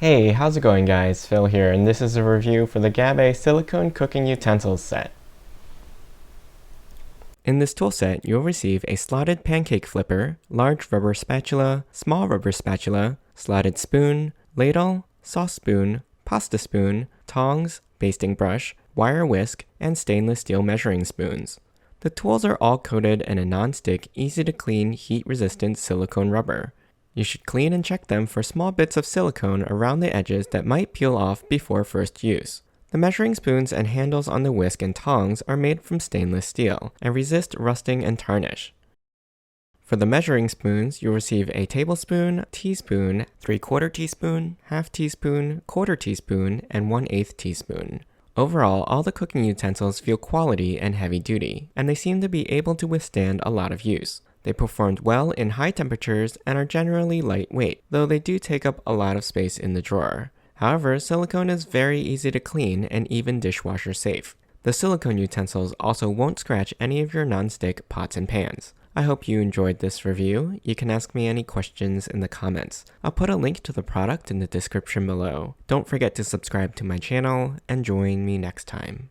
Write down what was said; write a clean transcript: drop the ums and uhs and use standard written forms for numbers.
Hey, how's it going guys? Phil here, and this is a review for the Gabbay Silicone Cooking Utensils set. In this tool set, you'll receive a slotted pancake flipper, large rubber spatula, small rubber spatula, slotted spoon, ladle, sauce spoon, pasta spoon, tongs, basting brush, wire whisk, and stainless steel measuring spoons. The tools are all coated in a non-stick, easy-to-clean, heat-resistant silicone rubber. You should clean and check them for small bits of silicone around the edges that might peel off before first use. The measuring spoons and handles on the whisk and tongs are made from stainless steel and resist rusting and tarnish. For the measuring spoons, you'll receive a tablespoon, teaspoon, 3/4 teaspoon, half teaspoon, 1/4 teaspoon, and 1/8 teaspoon. Overall, all the cooking utensils feel quality and heavy duty, and they seem to be able to withstand a lot of use. They performed well in high temperatures and are generally lightweight, though they do take up a lot of space in the drawer. However, silicone is very easy to clean and even dishwasher safe. The silicone utensils also won't scratch any of your non-stick pots and pans. I hope you enjoyed this review. You can ask me any questions in the comments. I'll put a link to the product in the description below. Don't forget to subscribe to my channel and join me next time.